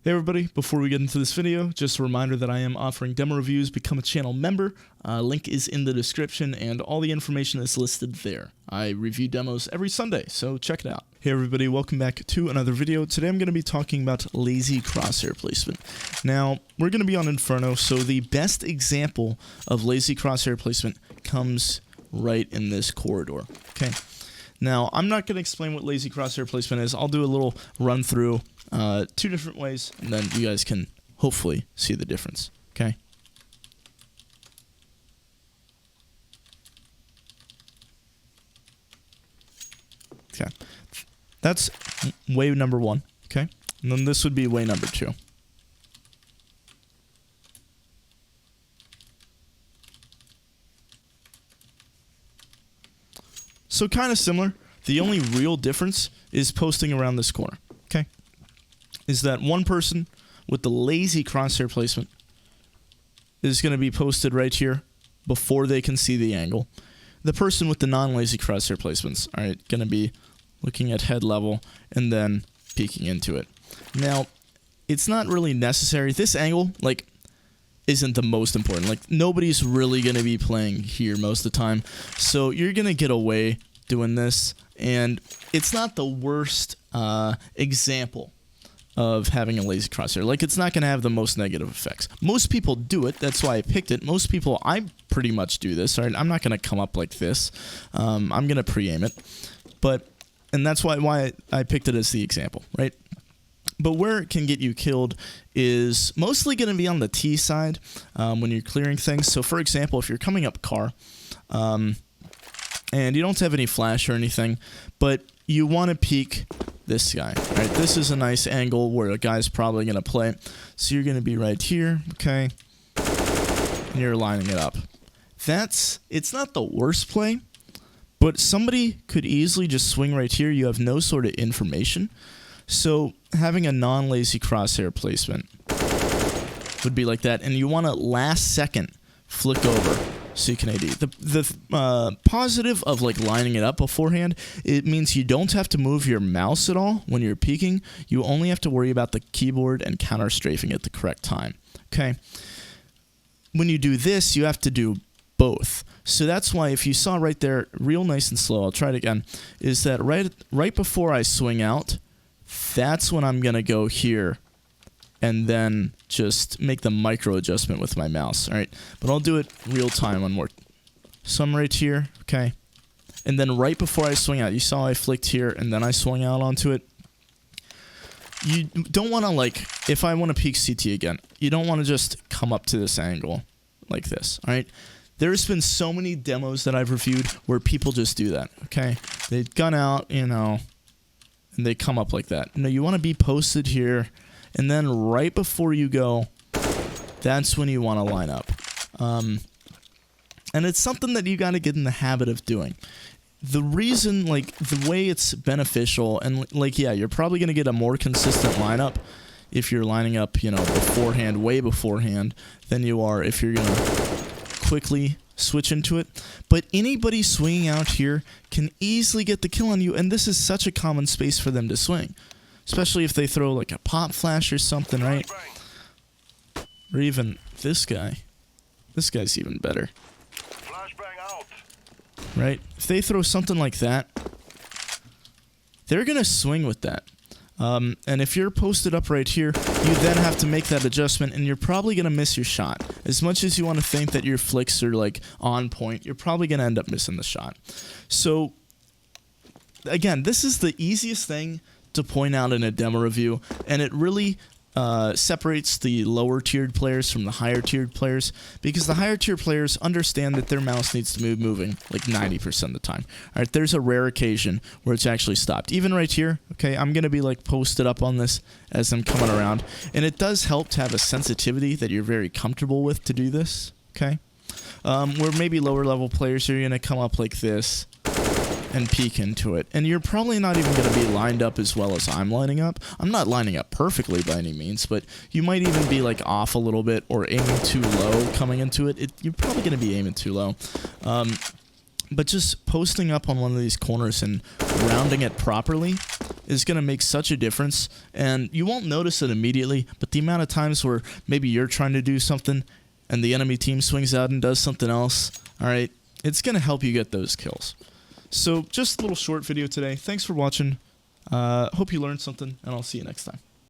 Hey everybody, before we get into this video, just a reminder that I am offering demo reviews. Become a channel member. Link is in the description and all the information is listed there. I review demos every Sunday, so check it out. Hey everybody, welcome back to another video. Today I'm going to be talking about lazy crosshair placement. Now, we're going to be on Inferno, so the best example of lazy crosshair placement comes right in this corridor. Okay. Now, I'm not going to explain what lazy crosshair placement is. I'll do a little run through two different ways, and then you guys can hopefully see the difference, okay? Okay. That's way number one, okay? And then this would be way number two. So kind of similar. The only real difference is posting around this corner, okay? Is that one person with the lazy crosshair placement is going to be posted right here before they can see the angle. The person with the non-lazy crosshair placements are going to be looking at head level and then peeking into it. Now, it's not really necessary. This angle, like, isn't the most important. Like, nobody's really going to be playing here most of the time. So you're going to get away doing this. And it's not the worst example of having a lazy crosshair. Like, it's not going to have the most negative effects. Most people do it. That's why I picked it. Most people, I pretty much do this. Right? I'm not going to come up like this. I'm going to pre-aim it. And that's why I picked it as the example, right? But where it can get you killed is mostly going to be on the T side when you're clearing things. So, for example, if you're coming up car and you don't have any flash or anything, but you want to peek this guy, right? This is a nice angle where a guy's probably going to play. So you're going to be right here, okay? And you're lining it up. It's not the worst play, but somebody could easily just swing right here. You have no sort of information. So having a non-lazy crosshair placement would be like that, and you want to last second flick over so you can AD. The positive of like lining it up beforehand, it means you don't have to move your mouse at all when you're peeking. You only have to worry about the keyboard and counter strafing at the correct time. Okay. When you do this, you have to do both. So that's why if you saw right there, real nice and slow, I'll try it again, is that right before I swing out, that's when I'm going to go here and then just make the micro adjustment with my mouse. All right, but I'll do it real time one more. So I'm right here, okay? And then right before I swing out, you saw I flicked here and then I swung out onto it. You don't want to, like, if I want to peek CT again, you don't want to just come up to this angle like this, all right? There's been so many demos that I've reviewed where people just do that, okay? They gun out, you know, and they come up like that. No, you want to be posted here, and then right before you go, that's when you want to line up. And it's something that you got to get in the habit of doing. The reason, like, the way it's beneficial, and, like, yeah, you're probably going to get a more consistent lineup if you're lining up, you know, beforehand, way beforehand, than you are if you're going to quickly switch into it. But anybody swinging out here can easily get the kill on you, and this is such a common space for them to swing, especially if they throw like a pop flash or something, right? Or even this guy. This guy's even better, right? If they throw something like that, they're gonna swing with that. And if you're posted up right here, you then have to make that adjustment, and you're probably going to miss your shot. As much as you want to think that your flicks are, like, on point, you're probably going to end up missing the shot. So, again, this is the easiest thing to point out in a demo review, and it really separates the lower-tiered players from the higher-tiered players, because the higher-tier players understand that their mouse needs to be moving like 90% of the time. All right, there's a rare occasion where it's actually stopped. Even right here, okay, I'm going to be like posted up on this as I'm coming around, and it does help to have a sensitivity that you're very comfortable with to do this, okay? Where maybe lower-level players are going to come up like this and peek into it, and you're probably not even going to be lined up as well as I'm lining up. I'm not lining up perfectly by any means, but you might even be like off a little bit or aiming too low coming into it. You're probably going to be aiming too low. But just posting up on one of these corners and rounding it properly is going to make such a difference, and you won't notice it immediately, but the amount of times where maybe you're trying to do something and the enemy team swings out and does something else, all right, it's going to help you get those kills. So just a little short video today. Thanks for watching. Hope you learned something, and I'll see you next time.